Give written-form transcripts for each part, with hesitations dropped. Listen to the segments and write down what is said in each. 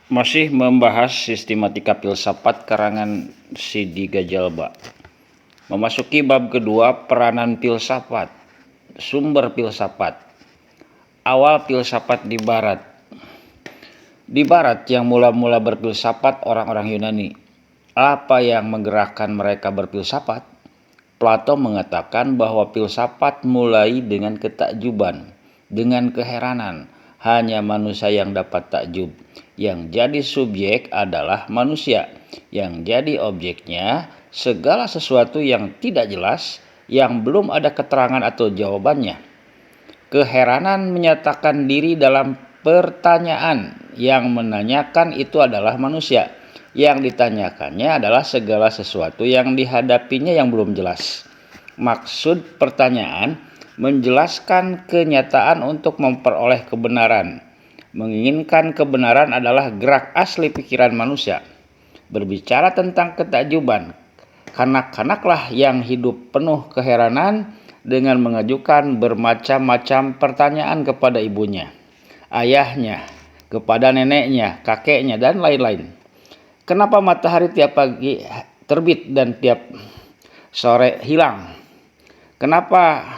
Masih membahas sistematika filsafat karangan Sidi Gajalba. Memasuki bab kedua, peranan filsafat. Sumber filsafat. Awal filsafat di barat. Di barat yang mula-mula berfilsafat orang-orang Yunani. Apa yang menggerakkan mereka berfilsafat? Plato mengatakan bahwa filsafat mulai dengan ketakjuban, dengan keheranan. Hanya manusia yang dapat takjub. Yang jadi subjek adalah manusia. Yang jadi objeknya segala sesuatu yang tidak jelas, yang belum ada keterangan atau jawabannya. Keheranan menyatakan diri dalam pertanyaan. Yang menanyakan itu adalah manusia. Yang ditanyakannya adalah segala sesuatu yang dihadapinya yang belum jelas. Maksud pertanyaan menjelaskan kenyataan untuk memperoleh kebenaran. Menginginkan kebenaran adalah gerak asli pikiran manusia. Berbicara tentang ketakjuban, kanak-kanaklah yang hidup penuh keheranan dengan mengajukan bermacam-macam pertanyaan kepada ibunya, ayahnya, kepada neneknya, kakeknya, dan lain-lain. Kenapa matahari tiap pagi terbit dan tiap sore hilang? Kenapa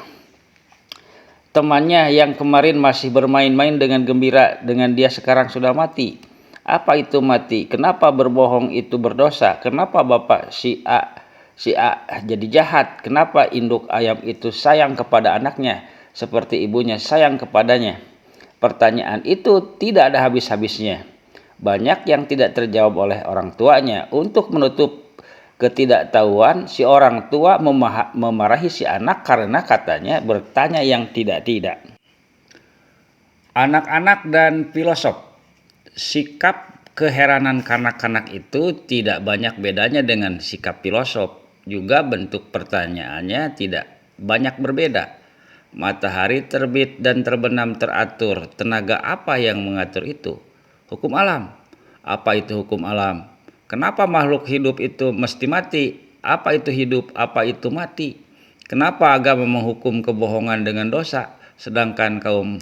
temannya yang kemarin masih bermain-main dengan gembira dengan dia sekarang sudah mati? Apa itu mati? Kenapa berbohong itu berdosa? Kenapa bapak si A jadi jahat? Kenapa induk ayam itu sayang kepada anaknya seperti ibunya sayang kepadanya? Pertanyaan itu tidak ada habis-habisnya. Banyak yang tidak terjawab oleh orang tuanya. Untuk menutup ketidaktahuan, si orang tua memarahi si anak karena katanya bertanya yang tidak-tidak. Anak-anak dan filosof. Sikap keheranan kanak-kanak itu tidak banyak bedanya dengan sikap filosof. Juga bentuk pertanyaannya tidak banyak berbeda. Matahari terbit dan terbenam teratur. Tenaga apa yang mengatur itu? Hukum alam. Apa itu hukum alam? Kenapa makhluk hidup itu mesti mati? Apa itu hidup? Apa itu mati? Kenapa agama menghukum kebohongan dengan dosa, sedangkan kaum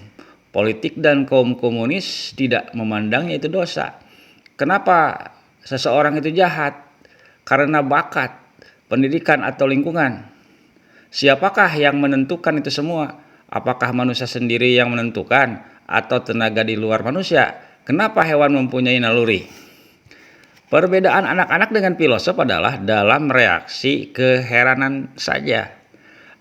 politik dan kaum komunis tidak memandangnya itu dosa? Kenapa seseorang itu jahat? Karena bakat, pendidikan, atau lingkungan. Siapakah yang menentukan itu semua? Apakah manusia sendiri yang menentukan atau tenaga di luar manusia? Kenapa hewan mempunyai naluri? Perbedaan anak-anak dengan filosof adalah dalam reaksi keheranan saja.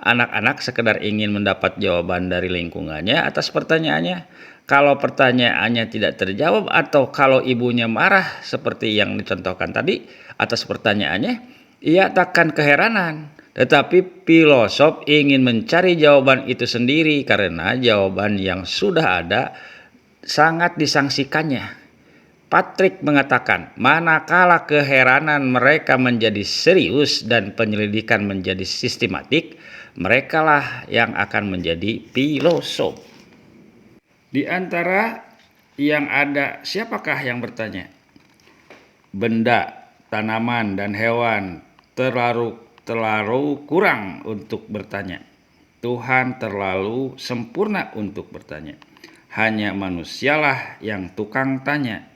Anak-anak sekedar ingin mendapat jawaban dari lingkungannya atas pertanyaannya. Kalau pertanyaannya tidak terjawab atau kalau ibunya marah seperti yang dicontohkan tadi atas pertanyaannya, ia takkan keheranan. Tetapi filosof ingin mencari jawaban itu sendiri karena jawaban yang sudah ada sangat disangsikannya. Patrick mengatakan, manakala keheranan mereka menjadi serius dan penyelidikan menjadi sistematik, merekalah yang akan menjadi filosof. Di antara yang ada, siapakah yang bertanya? Benda, tanaman, dan hewan terlalu kurang untuk bertanya. Tuhan terlalu sempurna untuk bertanya. Hanya manusialah yang tukang tanya.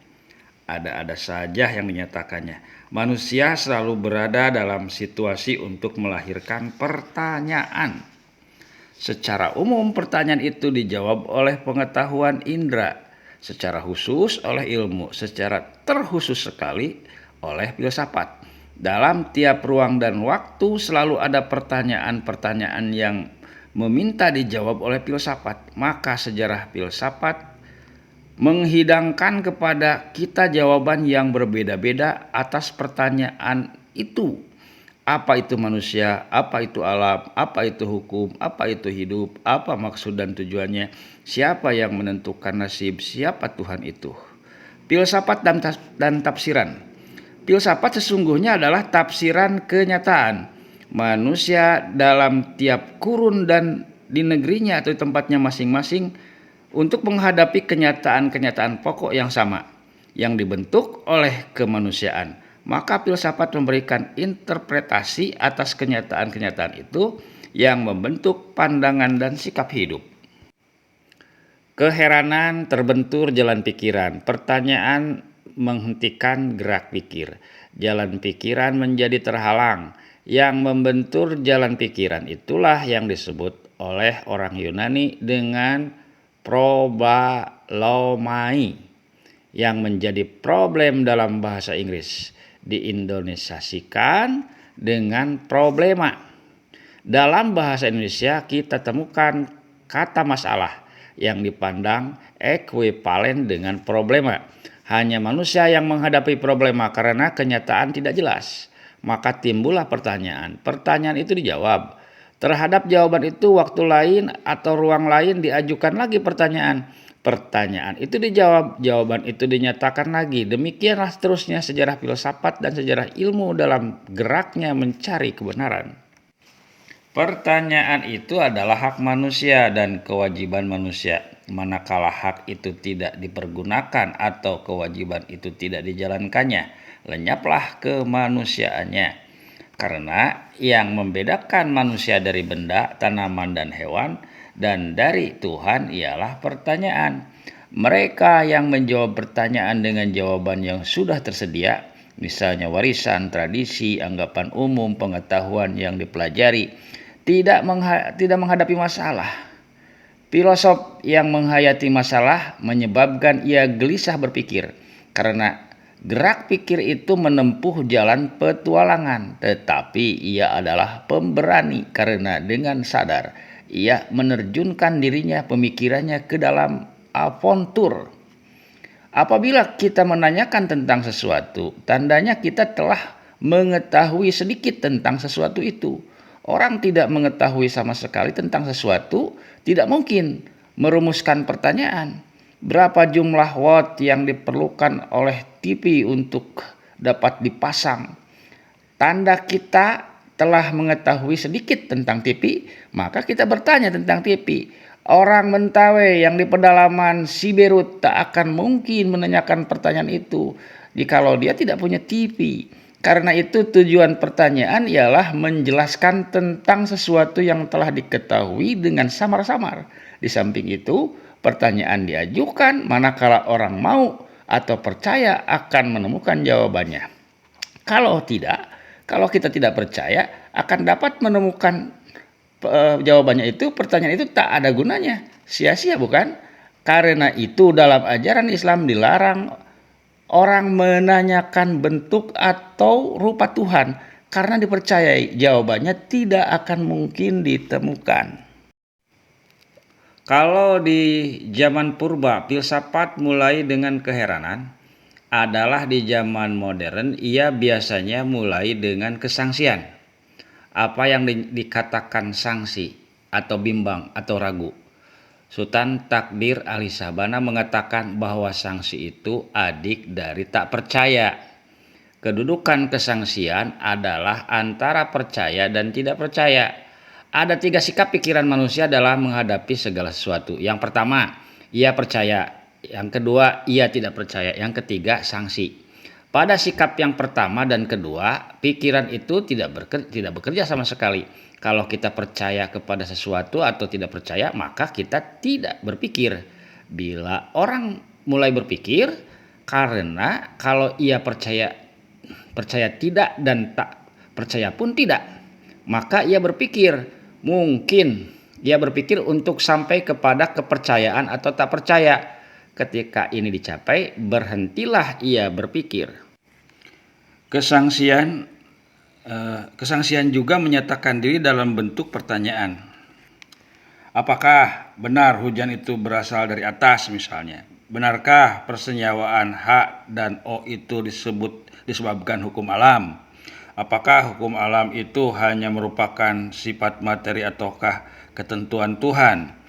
Ada-ada saja yang dinyatakannya. Manusia selalu berada dalam situasi untuk melahirkan pertanyaan. Secara umum pertanyaan itu dijawab oleh pengetahuan indera, secara khusus oleh ilmu, secara terkhusus sekali oleh filsafat. Dalam tiap ruang dan waktu selalu ada pertanyaan-pertanyaan yang meminta dijawab oleh filsafat. Maka sejarah filsafat menghidangkan kepada kita jawaban yang berbeda-beda atas pertanyaan itu. Apa itu manusia? Apa itu alam? Apa itu hukum? Apa itu hidup? Apa maksud dan tujuannya? Siapa yang menentukan nasib? Siapa Tuhan itu? Filsafat dan tafsiran. Filsafat sesungguhnya adalah tafsiran kenyataan manusia dalam tiap kurun dan di negerinya atau di tempatnya masing-masing untuk menghadapi kenyataan-kenyataan pokok yang sama yang dibentuk oleh kemanusiaan. Maka filsafat memberikan interpretasi atas kenyataan-kenyataan itu yang membentuk pandangan dan sikap hidup. Keheranan terbentur jalan pikiran. Pertanyaan menghentikan gerak pikir. Jalan pikiran menjadi terhalang. Yang membentur jalan pikiran itulah yang disebut oleh orang Yunani dengan probalomai, yang menjadi problem dalam bahasa Inggris, diindonesiasikan dengan problema. Dalam bahasa Indonesia kita temukan kata masalah yang dipandang ekuivalen dengan problema. Hanya manusia yang menghadapi problema karena kenyataan tidak jelas. Maka timbullah pertanyaan. Pertanyaan itu dijawab. Terhadap jawaban itu waktu lain atau ruang lain diajukan lagi pertanyaan. Pertanyaan itu dijawab, jawaban itu dinyatakan lagi. Demikianlah seterusnya sejarah filsafat dan sejarah ilmu dalam geraknya mencari kebenaran. Pertanyaan itu adalah hak manusia dan kewajiban manusia. Manakala hak itu tidak dipergunakan atau kewajiban itu tidak dijalankannya, lenyaplah kemanusiaannya. Karena yang membedakan manusia dari benda, tanaman, dan hewan, dan dari Tuhan ialah pertanyaan. Mereka yang menjawab pertanyaan dengan jawaban yang sudah tersedia, misalnya warisan, tradisi, anggapan umum, pengetahuan yang dipelajari, tidak menghadapi masalah. Filosof yang menghayati masalah menyebabkan ia gelisah berpikir, karena gerak pikir itu menempuh jalan petualangan, tetapi ia adalah pemberani karena dengan sadar ia menerjunkan dirinya, pemikirannya ke dalam aventur. Apabila kita menanyakan tentang sesuatu, tandanya kita telah mengetahui sedikit tentang sesuatu itu. Orang tidak mengetahui sama sekali tentang sesuatu, tidak mungkin merumuskan pertanyaan. Berapa jumlah watt yang diperlukan oleh TV untuk dapat dipasang? Tanda kita telah mengetahui sedikit tentang TV, maka kita bertanya tentang TV. Orang Mentawai yang di pedalaman Siberut tak akan mungkin menanyakan pertanyaan itu jikalau dia tidak punya TV. Karena itu tujuan pertanyaan ialah menjelaskan tentang sesuatu yang telah diketahui dengan samar-samar. Di samping itu, pertanyaan diajukan manakala orang mau atau percaya akan menemukan jawabannya. Kalau kita tidak percaya akan dapat menemukan jawabannya itu, pertanyaan itu tak ada gunanya, sia-sia bukan? Karena itu dalam ajaran Islam dilarang orang menanyakan bentuk atau rupa Tuhan karena dipercayai jawabannya tidak akan mungkin ditemukan. Kalau di zaman purba filsafat mulai dengan keheranan, adalah di zaman modern ia biasanya mulai dengan kesangsian. Apa yang dikatakan sangsi atau bimbang atau ragu? Sultan Takdir Ali Sabana mengatakan bahwa sangsi itu adik dari tak percaya. Kedudukan kesangsian adalah antara percaya dan tidak percaya. Ada 3 sikap pikiran manusia dalam menghadapi segala sesuatu. Yang pertama, ia percaya. Yang kedua, ia tidak percaya. Yang ketiga, sangsi. Pada sikap yang pertama dan kedua, pikiran itu tidak bekerja sama sekali. Kalau kita percaya kepada sesuatu atau tidak percaya, maka kita tidak berpikir. Bila orang mulai berpikir, karena kalau ia percaya tidak dan tak percaya pun tidak, maka ia berpikir. Mungkin ia berpikir untuk sampai kepada kepercayaan atau tak percaya. Ketika ini dicapai, berhentilah ia berpikir. Kesangsian juga menyatakan diri dalam bentuk pertanyaan. Apakah benar hujan itu berasal dari atas misalnya? Benarkah persenyawaan H dan O itu disebabkan hukum alam? Apakah hukum alam itu hanya merupakan sifat materi ataukah ketentuan Tuhan?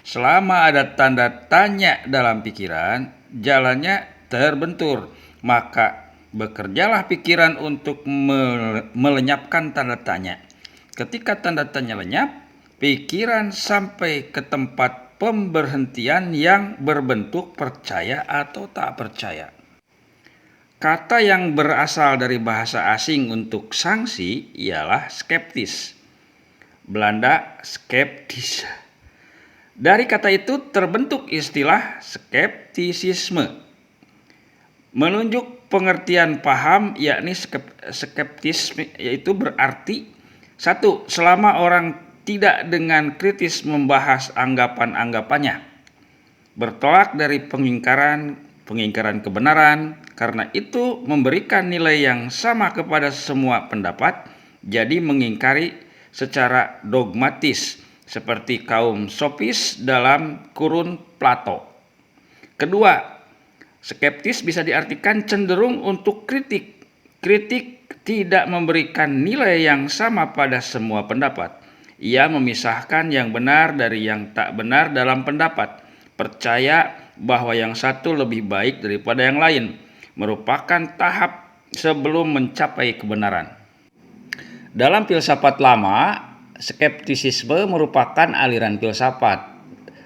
Selama ada tanda tanya dalam pikiran, jalannya terbentur, maka bekerjalah pikiran untuk melenyapkan tanda tanya. Ketika tanda tanya lenyap, pikiran sampai ke tempat pemberhentian yang berbentuk percaya atau tak percaya. Kata yang berasal dari bahasa asing untuk sangsi ialah skeptis. Belanda skeptis. Dari kata itu terbentuk istilah skeptisisme. Menunjuk pengertian paham yakni skeptisme, yaitu berarti satu, selama orang tidak dengan kritis membahas anggapan-anggapannya, bertolak dari pengingkaran kebenaran, karena itu memberikan nilai yang sama kepada semua pendapat, jadi mengingkari secara dogmatis seperti kaum sofis dalam kurun Plato. Kedua, skeptis bisa diartikan cenderung untuk kritik. Kritik tidak memberikan nilai yang sama pada semua pendapat. Ia memisahkan yang benar dari yang tak benar dalam pendapat. Percaya bahwa yang satu lebih baik daripada yang lain, merupakan tahap sebelum mencapai kebenaran. Dalam filsafat lama, skeptisisme merupakan aliran filsafat.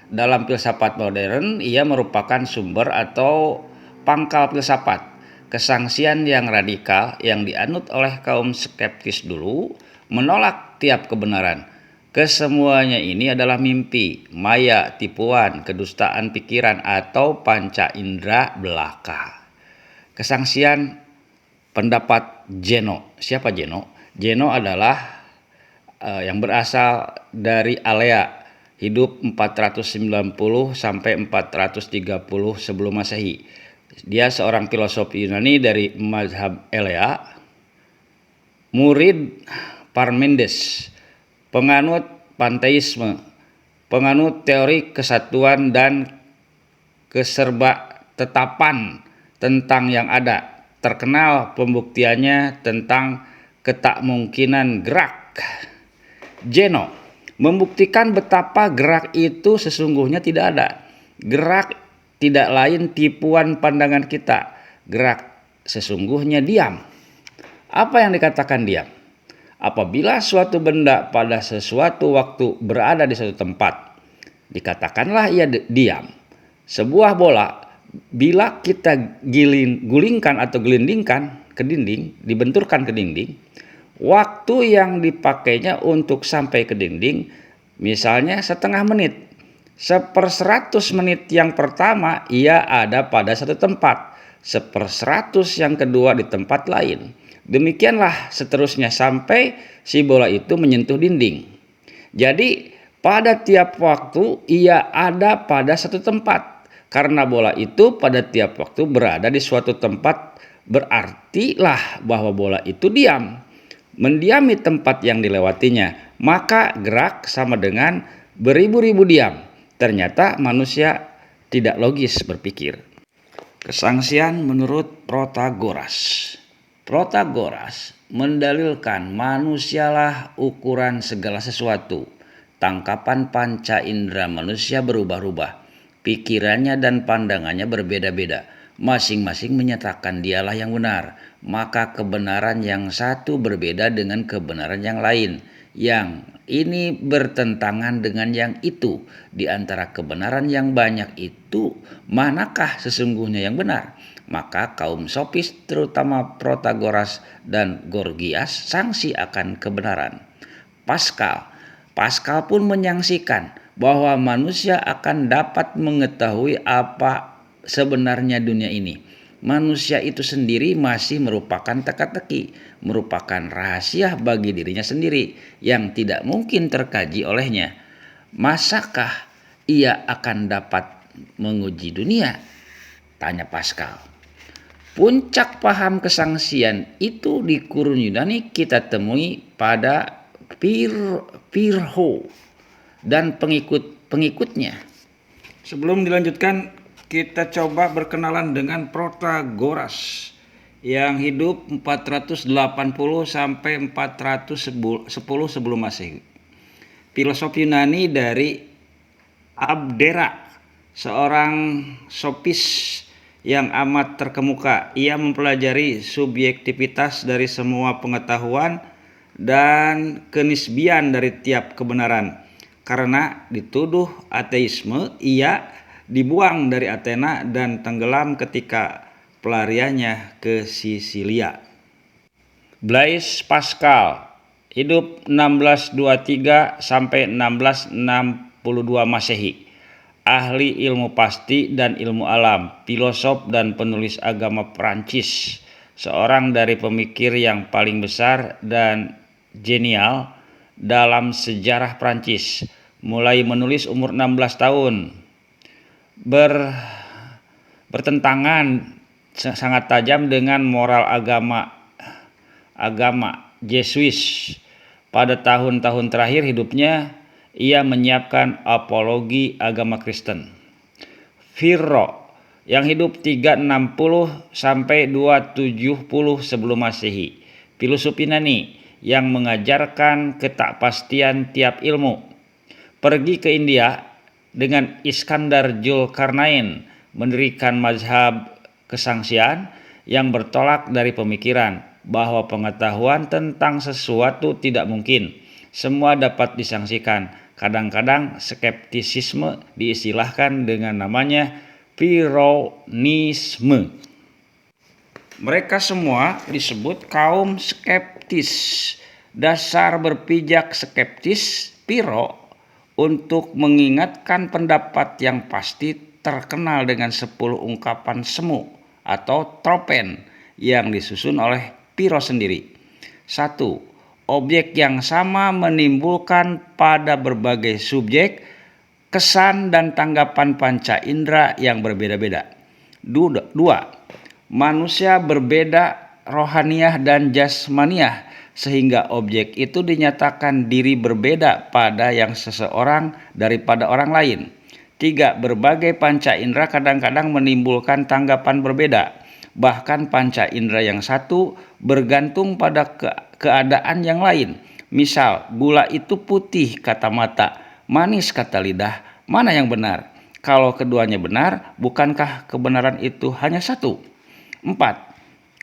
Dalam filsafat modern, ia merupakan sumber atau pangkal filsafat. Kesangsian yang radikal yang dianut oleh kaum skeptis dulu menolak tiap kebenaran. Kesemuanya ini adalah mimpi, maya, tipuan, kedustaan pikiran, atau panca indera belaka. Kesangsian pendapat Zeno. Siapa Zeno? Zeno adalah yang berasal dari Alea, hidup 490 sampai 430 sebelum Masehi. Dia seorang filosof Yunani dari mazhab Elea, murid Parmenides, penganut panteisme, penganut teori kesatuan dan keserba-tetapan tentang yang ada. Terkenal pembuktiannya tentang ketakmungkinan gerak. Zeno membuktikan betapa gerak itu sesungguhnya tidak ada. Gerak tidak lain tipuan pandangan kita. Gerak sesungguhnya diam. Apa yang dikatakan diam? Apabila suatu benda pada sesuatu waktu berada di suatu tempat, dikatakanlah ia diam. Sebuah bola, bila kita gulingkan atau gelindingkan ke dinding, dibenturkan ke dinding, waktu yang dipakainya untuk sampai ke dinding, misalnya setengah menit. 1/100 menit yang pertama ia ada pada satu tempat, 1/100 yang kedua di tempat lain. Demikianlah seterusnya sampai si bola itu menyentuh dinding. Jadi pada tiap waktu ia ada pada satu tempat. Karena bola itu pada tiap waktu berada di suatu tempat, berartilah bahwa bola itu diam, mendiami tempat yang dilewatinya. Maka gerak sama dengan beribu-ribu diam. Ternyata manusia tidak logis berpikir. Kesangsian menurut Protagoras. Protagoras mendalilkan manusialah ukuran segala sesuatu. Tangkapan panca indera manusia berubah-ubah. Pikirannya dan pandangannya berbeda-beda. Masing-masing menyatakan dialah yang benar. Maka kebenaran yang satu berbeda dengan kebenaran yang lain. Yang ini bertentangan dengan yang itu. Di antara kebenaran yang banyak itu, manakah sesungguhnya yang benar? Maka kaum sofis, terutama Protagoras dan Gorgias, sangsi akan kebenaran. Pascal pun menyangsikan bahwa manusia akan dapat mengetahui apa sebenarnya dunia ini. Manusia itu sendiri masih merupakan teka-teki, merupakan rahasia bagi dirinya sendiri yang tidak mungkin terkaji olehnya. Masakah ia akan dapat menguji dunia? Tanya Pascal. Puncak paham kesangsian itu di kurun Yunani kita temui pada Pyrrho dan pengikut-pengikutnya. Sebelum dilanjutkan, kita coba berkenalan dengan Protagoras yang hidup 480 sampai 410 sebelum Masehi. Filosof Yunani dari Abdera, seorang sofis yang amat terkemuka. Ia mempelajari subjektivitas dari semua pengetahuan dan kenisbian dari tiap kebenaran. Karena dituduh ateisme, ia dibuang dari Athena dan tenggelam ketika pelariannya ke Sisilia. Blaise Pascal hidup 1623 sampai 1662 Masehi. ahli ilmu pasti dan ilmu alam, filosof dan penulis agama Prancis, seorang dari pemikir yang paling besar dan genial dalam sejarah Prancis. Mulai menulis umur 16 tahun, bertentangan sangat tajam dengan moral agama Yesus. Pada tahun-tahun terakhir hidupnya, ia menyiapkan apologi agama Kristen. Virro yang hidup 360 sampai 270 sebelum Masehi, filsuf Yunani yang mengajarkan ketakpastian tiap ilmu. Pergi ke India dengan Iskandar Zulkarnain, mendirikan mazhab kesangsian yang bertolak dari pemikiran bahwa pengetahuan tentang sesuatu tidak mungkin. Semua dapat disangsikan. Kadang-kadang skeptisisme diistilahkan dengan namanya Pyrrhonisme. Mereka semua disebut kaum skeptis. Dasar berpijak skeptis Pyrrho untuk mengingatkan pendapat yang pasti terkenal dengan 10 ungkapan semu atau tropen yang disusun oleh Pyrrho sendiri. 1. Objek yang sama menimbulkan pada berbagai subjek kesan dan tanggapan panca indera yang berbeda-beda. 2. Manusia berbeda rohaniah dan jasmaniah, sehingga objek itu dinyatakan diri berbeda pada yang seseorang daripada orang lain. 3. Berbagai panca indera kadang-kadang menimbulkan tanggapan berbeda. Bahkan panca indera yang satu bergantung pada keadaan yang lain. Misal, gula itu putih kata mata, manis kata lidah. Mana yang benar? Kalau keduanya benar, bukankah kebenaran itu hanya satu? 4.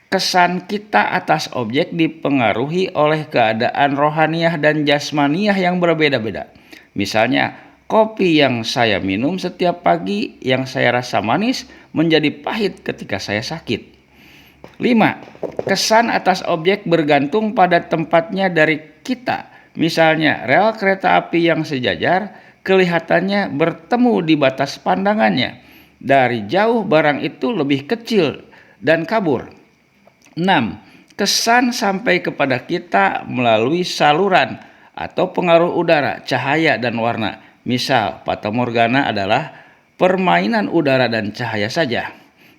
Kesan kita atas objek dipengaruhi oleh keadaan rohaniah dan jasmaniah yang berbeda-beda. Misalnya, kopi yang saya minum setiap pagi yang saya rasa manis menjadi pahit ketika saya sakit. 5. Kesan atas objek bergantung pada tempatnya dari kita. Misalnya, rel kereta api yang sejajar kelihatannya bertemu di batas pandangannya. Dari jauh barang itu lebih kecil dan kabur. 6. Kesan sampai kepada kita melalui saluran atau pengaruh udara, cahaya, dan warna. Misal, fatamorgana adalah permainan udara dan cahaya saja.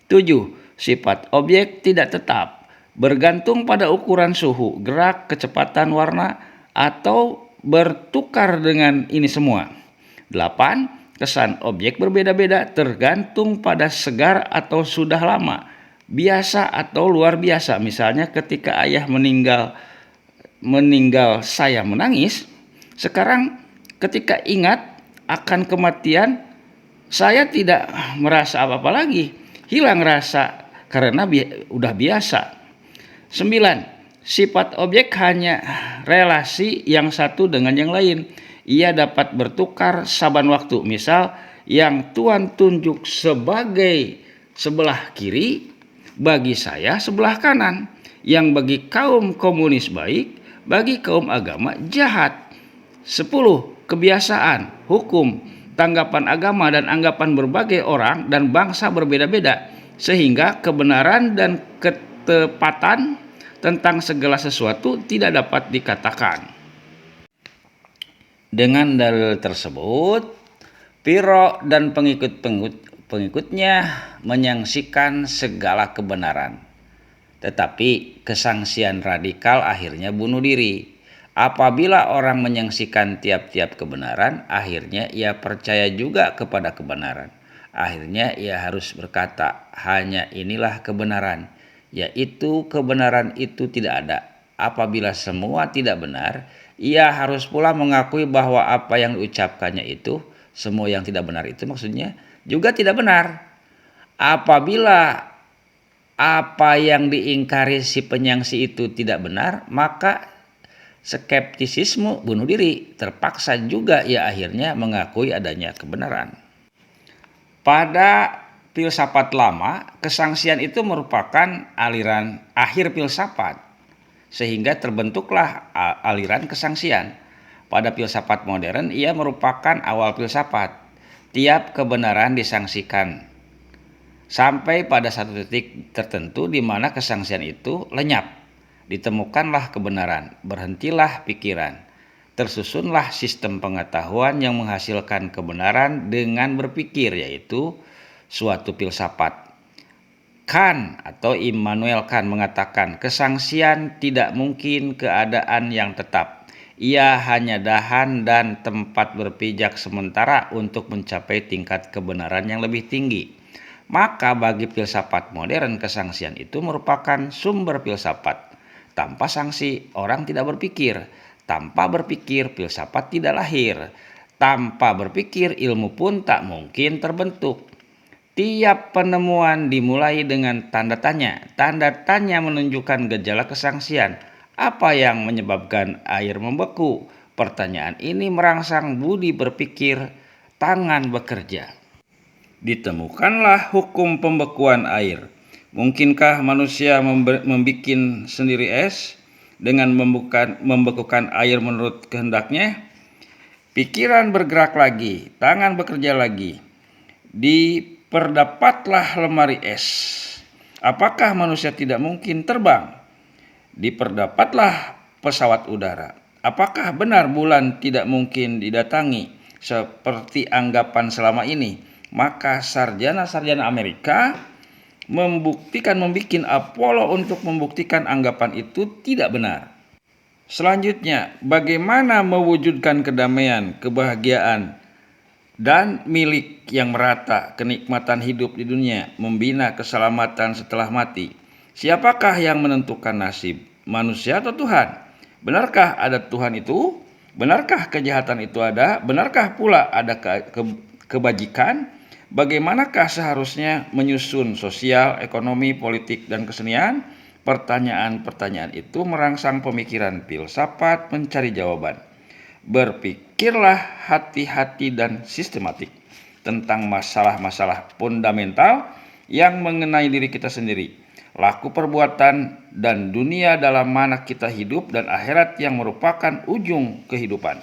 7. Sifat objek tidak tetap, bergantung pada ukuran suhu, gerak, kecepatan warna, atau bertukar dengan ini semua. 8. Kesan objek berbeda-beda tergantung pada segar atau sudah lama, biasa atau luar biasa. Misalnya ketika ayah meninggal saya menangis. Sekarang ketika ingat akan kematian, saya tidak merasa apa-apa lagi. Hilang rasa karena udah biasa. 9. Sifat objek hanya relasi yang satu dengan yang lain. Ia dapat bertukar saban waktu. Misal, yang Tuhan tunjuk sebagai sebelah kiri, bagi saya sebelah kanan. Yang bagi kaum komunis baik, bagi kaum agama jahat. 10. Kebiasaan, hukum, tanggapan agama dan anggapan berbagai orang dan bangsa berbeda-beda, sehingga kebenaran dan ketepatan tentang segala sesuatu tidak dapat dikatakan. Dengan dalil tersebut, Pyrrho dan pengikutnya menyaksikan segala kebenaran. Tetapi kesangsian radikal akhirnya bunuh diri. Apabila orang menyaksikan tiap-tiap kebenaran, akhirnya ia percaya juga kepada kebenaran. Akhirnya ia harus berkata, hanya inilah kebenaran, yaitu kebenaran itu tidak ada. Apabila semua tidak benar, ia harus pula mengakui bahwa apa yang diucapkannya itu, semua yang tidak benar itu maksudnya, juga tidak benar. Apabila apa yang diingkari si penyangsi itu tidak benar, maka skeptisisme bunuh diri. Terpaksa juga ia akhirnya mengakui adanya kebenaran. Pada filsafat lama, kesangsian itu merupakan aliran akhir filsafat, sehingga terbentuklah aliran kesangsian. Pada filsafat modern, ia merupakan awal filsafat. tiap kebenaran disangsikan sampai pada satu titik tertentu di mana kesangsian itu lenyap. Ditemukanlah kebenaran, berhentilah pikiran, tersusunlah sistem pengetahuan yang menghasilkan kebenaran dengan berpikir, yaitu suatu filsafat. Kant atau Immanuel Kant mengatakan kesangsian tidak mungkin keadaan yang tetap. Ia hanya dahan dan tempat berpijak sementara untuk mencapai tingkat kebenaran yang lebih tinggi. Maka bagi filsafat modern, kesangsian itu merupakan sumber filsafat. Tanpa sanksi, orang tidak berpikir. Tanpa berpikir, filsafat tidak lahir. Tanpa berpikir, ilmu pun tak mungkin terbentuk. Tiap penemuan dimulai dengan tanda tanya. Tanda tanya menunjukkan gejala kesangsian. Apa yang menyebabkan air membeku? Pertanyaan ini merangsang budi berpikir, tangan bekerja. Ditemukanlah hukum pembekuan air. Mungkinkah manusia membuat sendiri es dengan membekukan air menurut kehendaknya? Pikiran bergerak lagi, tangan bekerja lagi. Diperdapatlah lemari es. Apakah manusia tidak mungkin terbang? Diperdapatlah pesawat udara. Apakah benar bulan tidak mungkin didatangi seperti anggapan selama ini? Maka sarjana-sarjana Amerika membuat Apollo untuk membuktikan anggapan itu tidak benar. Selanjutnya, bagaimana mewujudkan kedamaian, kebahagiaan, dan milik yang merata, kenikmatan hidup di dunia, membina keselamatan setelah mati? Siapakah yang menentukan nasib, manusia atau Tuhan? Benarkah ada Tuhan itu? Benarkah kejahatan itu ada? Benarkah pula ada kebajikan? Bagaimanakah seharusnya menyusun sosial, ekonomi, politik, dan kesenian? Pertanyaan-pertanyaan itu merangsang pemikiran filsafat mencari jawaban. Berpikirlah hati-hati dan sistematik tentang masalah-masalah fundamental yang mengenai diri kita sendiri, laku perbuatan, dan dunia dalam mana kita hidup dan akhirat yang merupakan ujung kehidupan.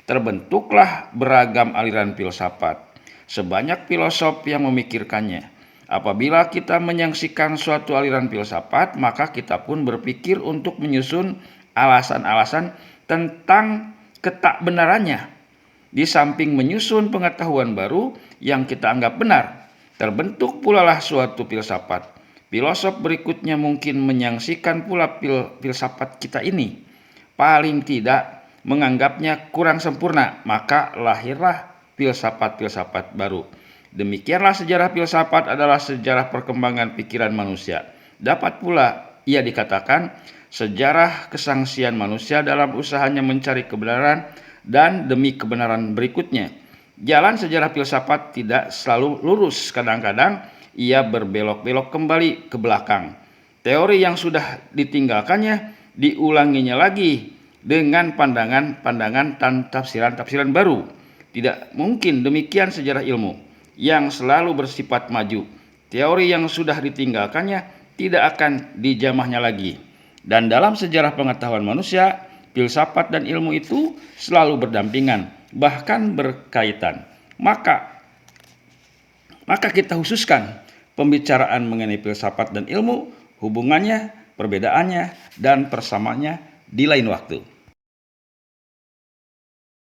Terbentuklah beragam aliran filsafat, sebanyak filosof yang memikirkannya. Apabila kita menyaksikan suatu aliran filsafat, maka kita pun berpikir untuk menyusun alasan-alasan tentang ketakbenarannya. Di samping menyusun pengetahuan baru yang kita anggap benar, terbentuk pula lah suatu filsafat. Filosof berikutnya mungkin menyaksikan pula filsafat kita ini, paling tidak menganggapnya kurang sempurna, maka lahirlah filsafat-filsafat baru. Demikianlah sejarah filsafat adalah sejarah perkembangan pikiran manusia. Dapat pula ia dikatakan sejarah kesangsian manusia dalam usahanya mencari kebenaran dan demi kebenaran berikutnya. Jalan sejarah filsafat tidak selalu lurus, kadang-kadang ia berbelok-belok kembali ke belakang. Teori yang sudah ditinggalkannya diulanginya lagi dengan pandangan-pandangan dan tafsiran-tafsiran baru. Tidak mungkin demikian sejarah ilmu yang selalu bersifat maju. Teori yang sudah ditinggalkannya tidak akan dijamahnya lagi. Dan dalam sejarah pengetahuan manusia, filsafat dan ilmu itu selalu berdampingan, bahkan berkaitan. Maka kita khususkan pembicaraan mengenai filsafat dan ilmu, hubungannya, perbedaannya, dan persamaannya di lain waktu.